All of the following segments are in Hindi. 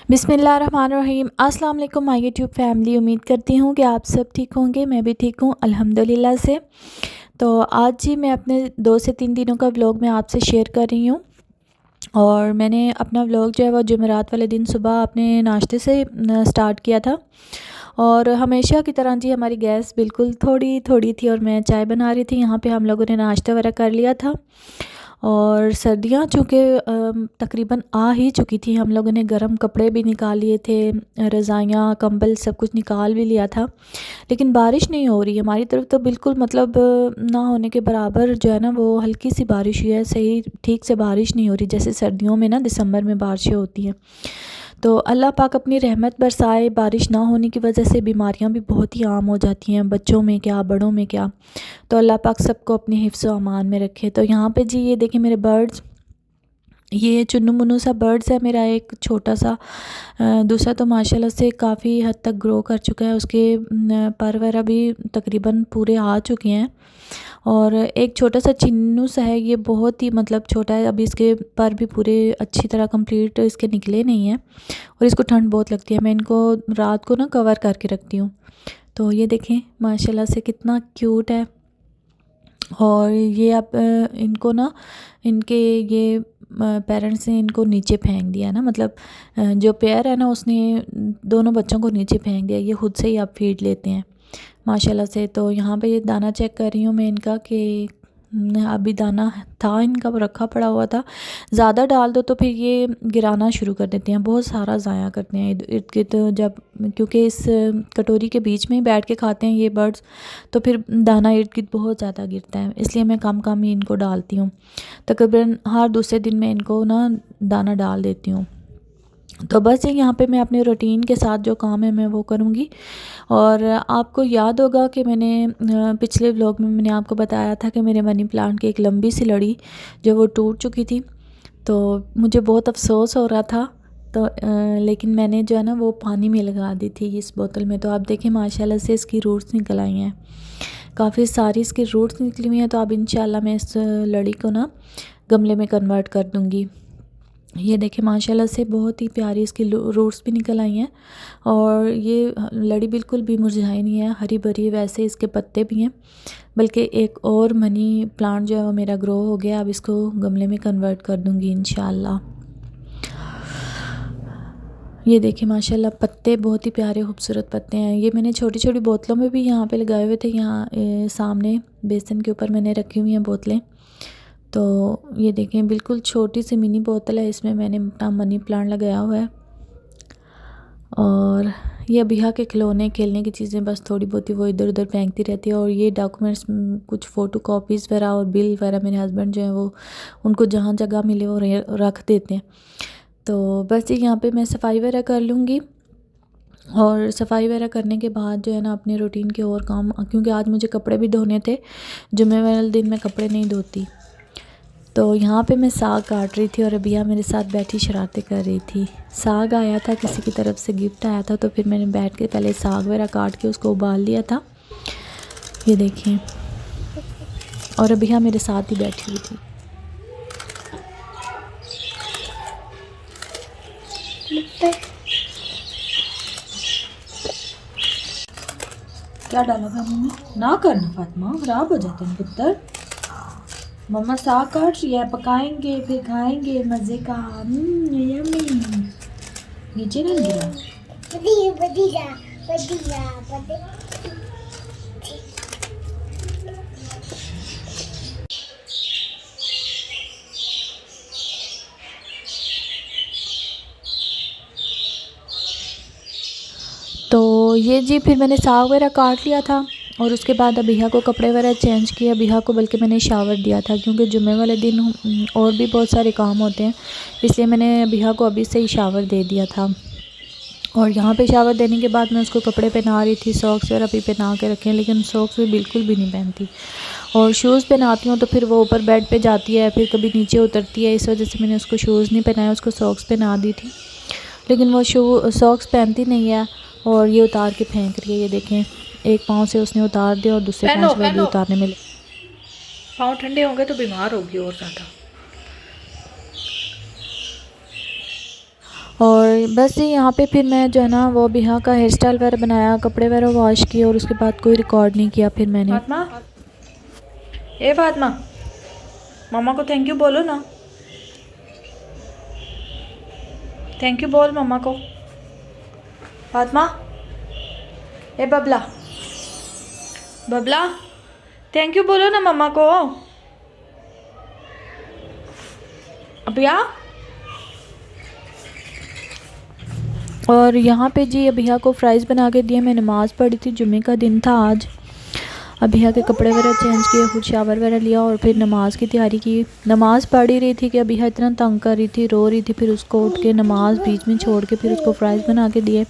बिस्मिल्लाहिर्रहमानिर्रहीम। अस्सलाम वालेकुम माय यूट्यूब फैमिली। उम्मीद करती हूँ कि आप सब ठीक होंगे। मैं भी ठीक हूँ अल्हम्दुलिल्लाह से। तो आज जी मैं अपने 2 से 3 दिनों का व्लॉग मैं आपसे शेयर कर रही हूँ। और मैंने अपना व्लॉग जो है वो जुमेरात वाले दिन सुबह अपने नाश्ते से स्टार्ट किया था। और हमेशा की तरह जी हमारी गैस बिल्कुल थोड़ी थोड़ी थी और मैं चाय बना रही थी। यहाँ पे हम लोगों ने नाश्ता वगैरह कर लिया था। और सर्दियाँ चूँकि तकरीबन आ ही चुकी थी, हम लोगों ने गर्म कपड़े भी निकाल लिए थे, रज़ाइयाँ कंबल सब कुछ निकाल भी लिया था। लेकिन बारिश नहीं हो रही हमारी तरफ, तो बिल्कुल मतलब ना होने के बराबर जो है ना वो हल्की सी बारिश हुई है। सही ठीक से बारिश नहीं हो रही जैसे सर्दियों में ना दिसंबर में बारिशें होती हैं। तो अल्लाह पाक अपनी रहमत बरसाए। बारिश ना होने की वजह से बीमारियां भी बहुत ही आम हो जाती हैं, बच्चों में क्या बड़ों में क्या। तो अल्लाह पाक सबको अपने हिफ्ज़ व अमान में रखे। तो यहाँ पे जी ये देखिए मेरे बर्ड्स, ये चुन्नू मुन्नू सा बर्ड्स है मेरा एक छोटा सा। दूसरा तो माशाल्लाह से काफ़ी हद तक ग्रो कर चुका है, उसके पर वगैरह भी तकरीबन पूरे आ चुके हैं। और एक छोटा सा चिन्नू सा है, ये बहुत ही मतलब छोटा है, अभी इसके पर भी पूरे अच्छी तरह कंप्लीट इसके निकले नहीं हैं। और इसको ठंड बहुत लगती है, मैं इनको रात को ना कवर करके रखती हूँ। तो ये देखें माशाल्लाह से कितना क्यूट है। और ये अब इनको ना इनके ये पेरेंट्स ने इनको नीचे फेंक दिया ना, मतलब जो पेयर है ना उसने दोनों बच्चों को नीचे फेंक दिया। ये खुद से ही अब फीड लेते हैं माशाल्लाह से। तो यहाँ पे ये दाना चेक कर रही हूँ मैं इनका कि अभी दाना था इनका रखा पड़ा हुआ था। ज़्यादा डाल दो तो फिर ये गिराना शुरू कर देते हैं, बहुत सारा ज़ाया करते हैं इर्द गिर्द। तो जब क्योंकि इस कटोरी के बीच में ही बैठ के खाते हैं ये बर्ड्स, तो फिर दाना इर्द गिर्द बहुत ज़्यादा गिरता है, इसलिए मैं कम कम ही इनको डालती हूँ। तकरीबन हर दूसरे दिन मैं इनको ना दाना डाल देती हूँ। तो बस ये यहाँ पे मैं अपने रूटीन के साथ जो काम है मैं वो करूँगी। और आपको याद होगा कि मैंने पिछले व्लॉग में मैंने आपको बताया था कि मेरे मनी प्लांट की एक लंबी सी लड़ी जो वो टूट चुकी थी। तो मुझे बहुत अफसोस हो रहा था। तो लेकिन मैंने जो है ना वो पानी में लगा दी थी इस बोतल में। तो आप देखें माशाल्लाह से इसकी रूट्स निकल आई हैं, काफ़ी सारी इसकी रूट्स निकली हुई हैं। तो अब इंशाल्लाह मैं इस लड़ी को ना गमले में कन्वर्ट कर दूँगी। ये देखें माशाल्लाह से बहुत ही प्यारी इसकी रूट्स भी निकल आई हैं। और ये लड़ी बिल्कुल भी मुरझाई नहीं है, हरी भरी, वैसे इसके पत्ते भी हैं। बल्कि एक और मनी प्लांट जो है वो मेरा ग्रो हो गया, अब इसको गमले में कन्वर्ट कर दूँगी इंशाल्लाह। ये देखिए माशाल्लाह पत्ते बहुत ही प्यारे खूबसूरत पत्ते हैं। ये मैंने छोटी छोटी बोतलों में भी यहाँ पे लगाए हुए थे, यहाँ सामने बेसन के ऊपर मैंने रखी हुई हैं बोतलें। तो ये देखें बिल्कुल छोटी सी मिनी बोतल है, इसमें मैंने अपना मनी प्लांट लगाया हुआ है। और ये अबिहा के खिलौने खेलने की चीज़ें बस थोड़ी बहुत ही वो इधर उधर फेंकती रहती है। और ये डॉक्यूमेंट्स कुछ फ़ोटो कॉपीज़ वगैरह और बिल वगैरह मेरे हस्बैंड जो है वो उनको जहाँ जगह मिले वो रख देते हैं। तो बस ये यहाँ पे मैं सफाई वगैरह कर लूँगी। और सफाई वगैरह करने के बाद जो है ना अपने रूटीन के और काम, क्योंकि आज मुझे कपड़े भी धोने थे, जुम्मे वाले दिन मैं कपड़े नहीं धोती। तो यहाँ पे मैं साग काट रही थी और अबिया मेरे साथ बैठी शरारतें कर रही थी। साग आया था, किसी की तरफ से गिफ्ट आया था, तो फिर मैंने बैठ के पहले साग वगैरह काट के उसको उबाल लिया था। ये देखिए, और अबिया मेरे साथ ही बैठी हुई थी। क्या डाला था मम्मी? ना करना फातिमा, खराब हो जाते हैं पुत्र। मम्मा साग काट रही है, पकाएंगे फिर खाएंगे मज़े का। यम्मी। नीचे ना गिरा। तो ये जी फिर मैंने साग वगैरह काट लिया था। और उसके बाद अबिहा को कपड़े वगैरह चेंज किए। अबिहा को बल्कि मैंने शावर दिया था, क्योंकि जुम्मे वाले दिन और भी बहुत सारे काम होते हैं, इसलिए मैंने अबिहा को अभी से ही शावर दे दिया था। और यहाँ पे शावर देने के बाद मैं उसको कपड़े पहना रही थी, सॉक्स वगैरह भी पहना के रखे हैं, लेकिन सॉक्स भी बिल्कुल भी नहीं पहनती। और शूज़ पहनाती हूँ तो फिर वो ऊपर बेड पे जाती है, फिर कभी नीचे उतरती है, इस वजह से मैंने उसको शूज़ नहीं पहनाया, उसको सॉक्स पहना दी थी। लेकिन वो सॉक्स पहनती नहीं है और ये उतार के फेंक रही है। ये देखें, एक पाँव से उसने उतार दिया और दूसरे पाँव से भी उतारने में। पाँव ठंडे होंगे तो बीमार होगी और ज़्यादा। और बस जी यहाँ पे फिर मैं जो है ना वो बिहा का हेयर स्टाइल वगैरह बनाया, कपड़े वगैरह वॉश किए और उसके बाद कोई रिकॉर्ड नहीं किया फिर मैंने। फातिमा, ए फातिमा, मम्मा को थैंक यू बोलो ना, थैंक यू बोल मम्मा को। फातिमा, ए बबला, बबला, थैंक यू बोलो ना मम्मा को। अबिया, और यहाँ पे जी अबिया को फ्राइज़ बना के दिए। मैं नमाज़ पढ़ी थी, जुम्मे का दिन था आज। अबिया के कपड़े वगैरह चेंज किए, खुद शावर वगैरह लिया और फिर नमाज़ की तैयारी की। नमाज़ पढ़ ही रही थी कि अबिया इतना तंग कर रही थी, रो रही थी। फिर उसको उठ के नमाज़ बीच में छोड़ के फिर उसको फ्राइज़ बना के दिए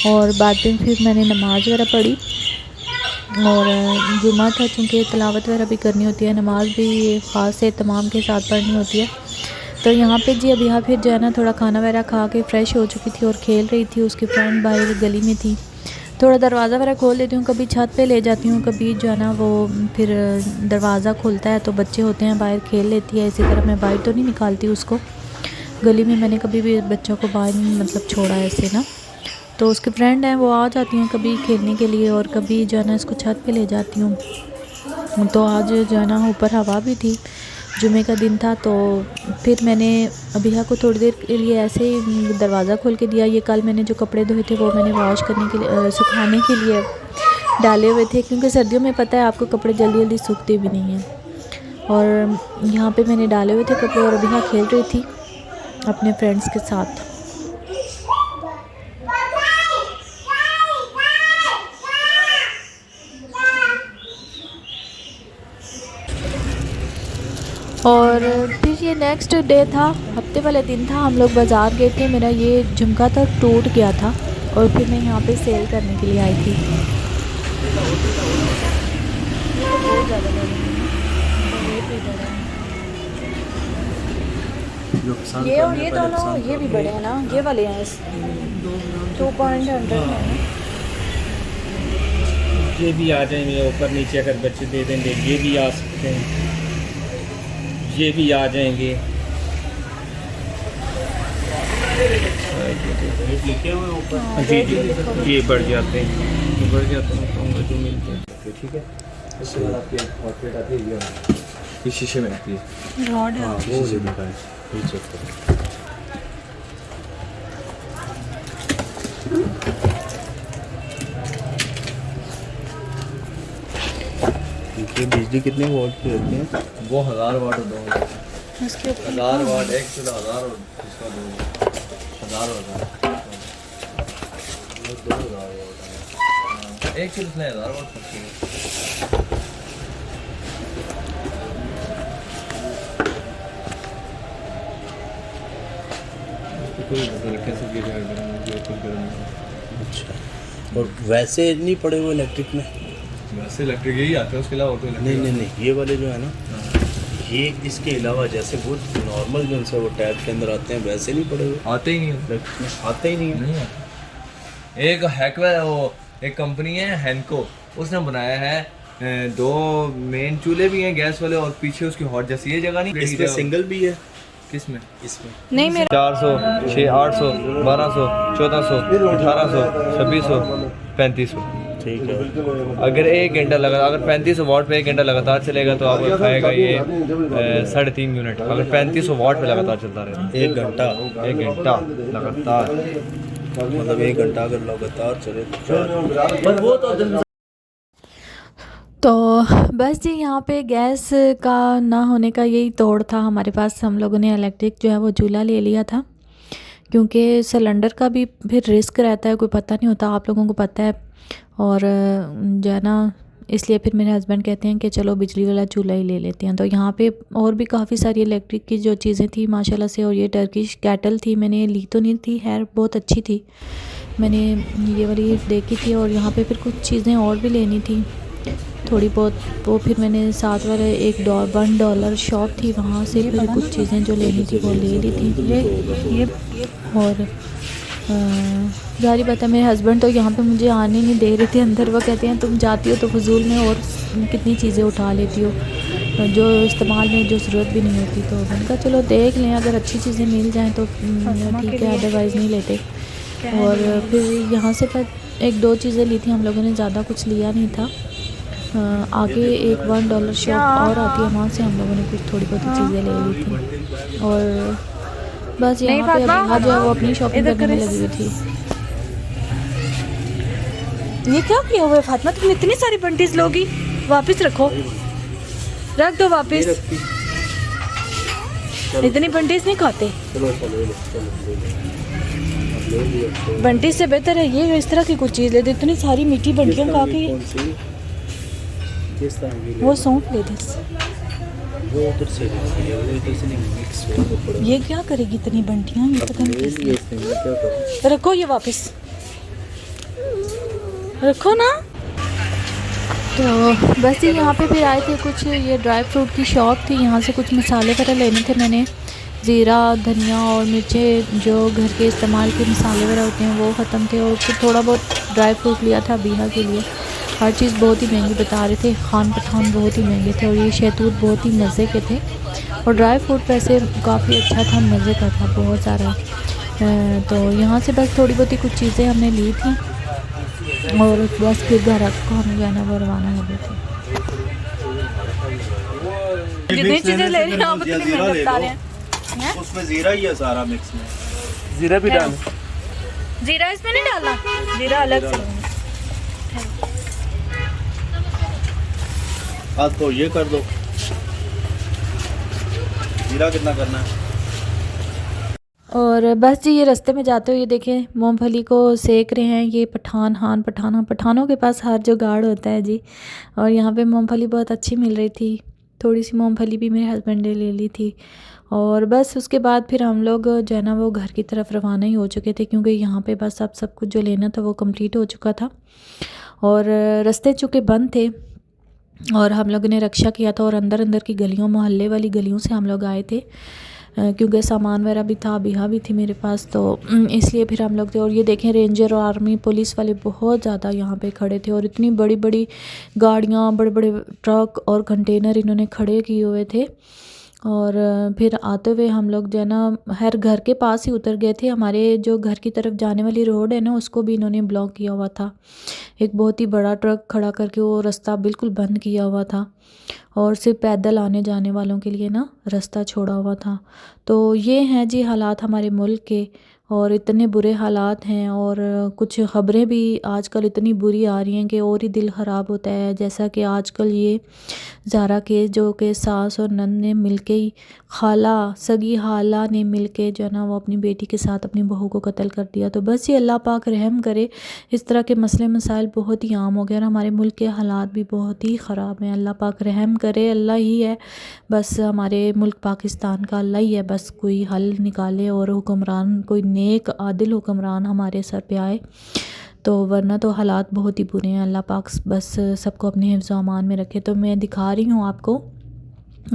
और बाद में फिर मैंने नमाज़ वगैरह पढ़ी। और जुम्मा था, चूँकि तिलावत वगैरह भी करनी होती है, नमाज भी ख़ास एहतमाम के साथ पढ़नी होती है। तो यहाँ पे जी अबिया फिर जो है ना थोड़ा खाना वगैरह खा के फ़्रेश हो चुकी थी और खेल रही थी। उसकी फ्रेंड बाहर गली में थी। थोड़ा दरवाज़ा वगैरह खोल देती हूँ, कभी छत पे ले जाती हूँ, कभी जो है ना वो फिर दरवाज़ा खुलता है तो बच्चे होते हैं बाहर, खेल लेती है। इसी तरह मैं बाहर तो नहीं निकालती उसको, गली में मैंने कभी भी बच्चों को बाहर नहीं मतलब छोड़ा ऐसे ना। तो उसके फ्रेंड हैं, वो आ जाती हैं कभी खेलने के लिए और कभी जो है ना इसको छत पे ले जाती हूँ। तो आज जो है ना ऊपर हवा भी थी, जुमे का दिन था। तो फिर मैंने अबिया को थोड़ी देर के लिए ऐसे ही दरवाज़ा खोल के दिया। ये कल मैंने जो कपड़े धोए थे वो मैंने वॉश करने के लिए सुखाने के लिए डाले हुए थे, क्योंकि सर्दियों में पता है आपको कपड़े जल्दी जल्दी सूखते भी नहीं हैं। और यहाँ पे मैंने डाले हुए थे कपड़े और अबिया खेल रही थी अपने फ्रेंड्स के साथ। और फिर ये नेक्स्ट डे था, हफ्ते वाले दिन था, हम लोग बाज़ार गए थे। मेरा ये झुमका था टूट गया था और फिर मैं यहाँ पे सेल करने के लिए आई थी। ये और ये दोनों, ये भी बड़े हैं ना, ये वाले हैं 2.100 है। ये भी आ जाएंगे ऊपर नीचे, अगर बच्चे दे देंगे ये भी आ सकते हैं, ये भी आ जाएंगे। जी जी, ये बढ़ जाते हैं, तो जो मिलते हैं। ठीक है, इसके बाद आपकी आउटफिट आती है ये शीशे में आती है। रॉड है। हाँ, वो शीशे में है, ये चेक करो। ये बिजली कितने वोल्ट की होती है? वो 1000 वाट और 2000, इसके ऊपर 1000 वाट एक चूल्हा 1000 और इसका 2000 वाट, एक चूल्हे 1000 वाट पड़ती है। अच्छा, और वैसे नहीं पड़े हुए इलेक्ट्रिक में? वैसे इलेक्ट्रिक यही आता है, उसके अलावा तो नहीं, ये वाले जो है ना, ये इसके अलावा जैसे वो नॉर्मल जो उनसे वो टैब के अंदर आते हैं वैसे नहीं पड़े हुए? आते ही नहीं, इलेक्ट्रिक में आते ही नहीं है। नहीं आते। एक हैकवेयर, वो एक कंपनी है हैंको, उसने बनाया है 2 मेन चूल्हे भी हैं गैस वाले और पीछे उसकी हॉट जैसी ये जगह नहीं। इसमें सिंगल भी है? किसमें? इसमें नहीं, मेरा 400, 600, 800, 1200, 1400, 1800, 2600, 3500। ठीक है। अगर 1 घंटा लगा, अगर 3500 वाट पे 1 घंटा लगातार चलेगा तो आपको खाएगा ये 3.5 मिनट। अगर 3500 वाट पे लगातार चलता रहे 1 घंटा, 1 घंटा लगातार, मतलब 1 घंटा अगर लगातार चले तो तो बस जी यहाँ पे गैस का ना होने का यही तोड़ था हमारे पास। हम लोगों ने इलेक्ट्रिक जो है वो चूल्हा ले लिया था, क्योंकि सिलेंडर का भी फिर रिस्क रहता है, कोई पता नहीं होता, आप लोगों को पता है। और जो है ना इसलिए फिर मेरे हस्बैंड कहते हैं कि चलो बिजली वाला चूल्हा ही ले लेते हैं। तो यहाँ पे और भी काफ़ी सारी इलेक्ट्रिक की जो चीज़ें थी माशाल्लाह से, और ये टर्किश कैटल थी, मैंने ली तो नहीं थी, खैर बहुत अच्छी थी, मैंने ये वाली देखी थी। और यहाँ पे फिर कुछ चीज़ें और भी लेनी थी थोड़ी बहुत, वो फिर मैंने साथ वाले $1 शॉप थी, वहाँ से फिर कुछ चीज़ें जो लेनी थी वो ले ली थी। ये और जारी बात है, मेरे हस्बैंड तो यहाँ पे मुझे आने नहीं दे रहे थे अंदर। वो कहते हैं तुम जाती हो तो फजूल में और कितनी चीज़ें उठा लेती हो। जो इस्तेमाल में जो ज़रूरत भी नहीं होती। तो मैंने कहा चलो देख लें, अगर अच्छी चीज़ें मिल जाएँ तो ठीक है, अदरवाइज़ नहीं लेते। और फिर यहाँ से मैं 1-2 चीज़ें ली थी हम लोगों ने, ज़्यादा कुछ लिया नहीं था। आगे एक $1 शॉप और आती है, वहाँ से हम लोगों ने कुछ थोड़ी बहुत चीज़ें ले ली थी। और बस यहाँ पे अभी जो है वो अपनी शॉपिंग करने में लगी हुई थी। ये क्या किया हुआ है फातिमा, तुमने इतनी सारी बंटीज लोगी? वापस रखो, रख दो वापस। इतनी बंटीज नहीं खाते। बंटीज से बेहतर है ये इस तरह की कुछ चीज़ ले दे। इतनी सारी मीठी बंटियाँ खा के वो सौंप ले दे। वो उधर से नहीं मिक्स हो ये क्या करेगी इतनी बंटियाँ? ये पता नहीं कैसे। रखो ये वापस, रखो ना। तो बस ये यहाँ पे फिर आए थे, कुछ ये ड्राई फ्रूट की शॉप थी, यहाँ से कुछ मसाले वगैरह लेने थे मैंने। ज़ीरा, धनिया और मिर्चें जो घर के इस्तेमाल के मसाले वगैरह होते हैं वो ख़त्म थे। और फिर थोड़ा बहुत ड्राई फ्रूट लिया था बीहा के लिए। हर चीज़ बहुत ही महंगी बता रहे थे, खान पठान बहुत ही महंगे थे। और ये शहतूत बहुत ही मज़े के थे। और ड्राई फ्रूट वैसे काफ़ी अच्छा था, मज़े का था बहुत सारा। तो यहाँ से बस थोड़ी बहुत ही कुछ चीज़ें हमने ली थी और बस फिर घर को हम जो है ना वो रवाना हो गए थे। जितनी चीज़ें ले रहे हैं आप उतनी महंगी बता रहे हैं। उसमें जीरा ही है सारा मिक्स में। जीरा भी डाल। जीरा इसमें नहीं डालना, जीरा अलग से। आज तो ये कर दो। जीरा कितना करना है? और बस जी ये रास्ते में जाते हुए देखें मूंगफली को सेक रहे हैं। ये पठानों के पास हर जुगाड़ होता है जी। और यहाँ पे मूंगफली बहुत अच्छी मिल रही थी। थोड़ी सी मूंगफली भी मेरे हस्बैंड ने ले ली थी। और बस उसके बाद फिर हम लोग जो है ना वो घर की तरफ रवाना ही हो चुके थे, क्योंकि यहाँ पे बस अब सब कुछ जो लेना था वो कंप्लीट हो चुका था। और रास्ते चूँकि बंद थे और हम लोगों ने रक्षा किया था और अंदर की गलियों, मोहल्ले वाली गलियों से हम लोग आए थे, क्योंकि सामान वगैरह भी था, बिहा भी थी मेरे पास, तो इसलिए फिर हम लोग थे। और ये देखें रेंजर और आर्मी पुलिस वाले बहुत ज़्यादा यहाँ पे खड़े थे। और इतनी बड़ी बड़ी गाड़ियाँ, बड़े बड़े ट्रक और कंटेनर इन्होंने खड़े किए हुए थे। और फिर आते हुए हम लोग जो है ना हर घर के पास ही उतर गए थे। हमारे जो घर की तरफ जाने वाली रोड है ना उसको भी इन्होंने ब्लॉक किया हुआ था। एक बहुत ही बड़ा ट्रक खड़ा करके वो रास्ता बिल्कुल बंद किया हुआ था और सिर्फ पैदल आने जाने वालों के लिए ना रास्ता छोड़ा हुआ था। तो ये हैं जी हालात हमारे मुल्क के, और इतने बुरे हालात हैं। और कुछ ख़बरें भी आजकल इतनी बुरी आ रही हैं कि और ही दिल ख़राब होता है। जैसा कि आजकल ये ज़ारा केस जो कि सास और नंद ने मिलके ही, सगी खाला ने मिलके जो है ना वो अपनी बेटी के साथ अपनी बहू को कत्ल कर दिया। तो बस ये अल्लाह पाक रहम करे। इस तरह के मसले मसाइल बहुत ही आम हो गए और हमारे मुल्क के हालात भी बहुत ही ख़राब हैं। अल्लाह पाक रहम करे, अल्लाह ही है बस हमारे मुल्क पाकिस्तान का, अल्लाह ही है बस कोई हल निकाले और हुक्मरान, कोई नेक आदिल हुक्मरान हमारे सर पे आए। तो वरना तो हालात बहुत ही बुरे हैं। अल्लाह पाक बस सबको अपने हिफ्ज़ अमान में रखे। तो मैं दिखा रही हूँ आपको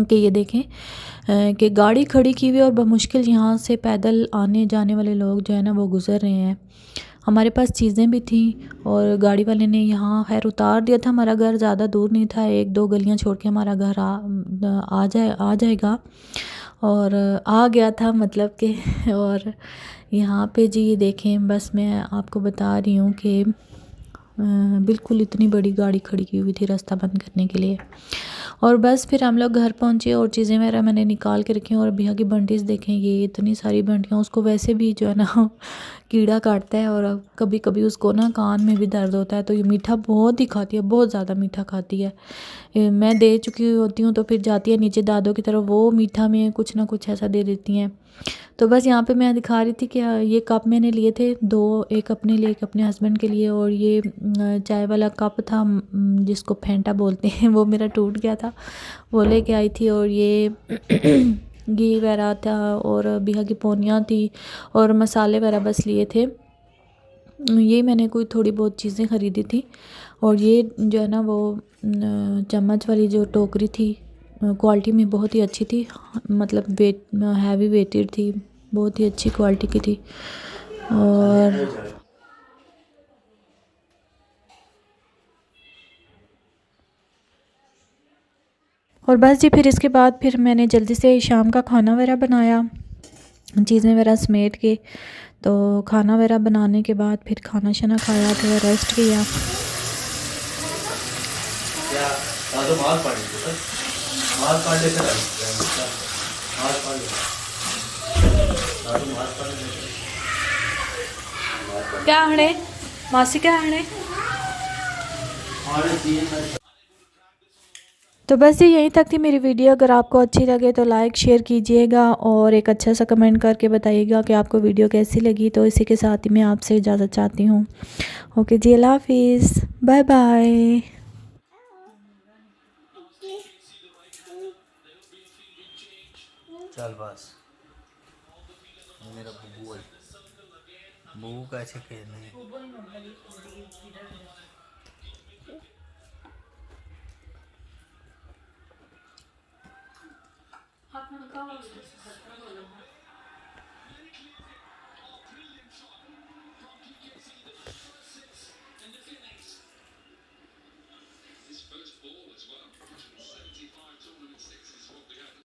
कि ये देखें कि गाड़ी खड़ी की हुई और बमुश्किल यहाँ से पैदल आने जाने वाले लोग जो है ना वो गुज़र रहे हैं। हमारे पास चीज़ें भी थी और गाड़ी वाले ने यहाँ खैर उतार दिया था। हमारा घर ज़्यादा दूर नहीं था, 1-2 गलियाँ छोड़ के हमारा घर आ जाएगा और आ गया था मतलब कि। और यहाँ पे जी ये देखें, बस मैं आपको बता रही हूँ कि बिल्कुल इतनी बड़ी गाड़ी खड़ी की हुई थी रास्ता बंद करने के लिए। और बस फिर हम लोग घर पहुँचे और चीज़ें मेरा मैंने निकाल के रखी। और भैया की बंटीज देखें, ये इतनी सारी बंटियाँ, उसको वैसे भी जो है ना कीड़ा काटता है और कभी कभी उसको ना कान में भी दर्द होता है। तो ये मीठा बहुत ही खाती है, बहुत ज़्यादा मीठा खाती है। मैं दे चुकी होती हूँ तो फिर जाती है नीचे दादों की तरफ, वो मीठा में कुछ ना कुछ ऐसा दे देती हैं। तो बस यहाँ पे मैं दिखा रही थी कि ये कप मैंने लिए थे 2, एक अपने लिए, एक अपने हस्बैंड के लिए। और ये चाय वाला कप था जिसको फेंटा बोलते हैं, वो मेरा टूट गया था, वो लेके आई थी। और ये घी वगैरह था और बिहा की पोनियाँ थी और मसाले वगैरह बस लिए थे। ये मैंने कोई थोड़ी बहुत चीज़ें ख़रीदी थी। और ये जो है ना वो चम्मच वाली जो टोकरी थी क्वालिटी में बहुत ही अच्छी थी, मतलब हैवी वेटेड थी, बहुत ही अच्छी क्वालिटी की थी। और बस जी फिर इसके बाद फिर मैंने जल्दी से शाम का खाना वगैरह बनाया, चीज़ें वगैरह समेट के। तो खाना वगैरह बनाने के बाद फिर खाना शाना खाया, थोड़ा रेस्ट किया। क्या हणे मासी, क्या हणे? तो बस ये यहीं तक थी मेरी वीडियो। अगर आपको अच्छी लगे तो लाइक शेयर कीजिएगा और एक अच्छा सा कमेंट करके बताइएगा कि आपको वीडियो कैसी लगी। तो इसी के साथ ही मैं आपसे इजाज़त चाहती हूँ। ओके जी, अल्लाह हाफिज़, बाय बाय। चल बस मेरा बुबू है, बुबू का ऐसे खेलना है।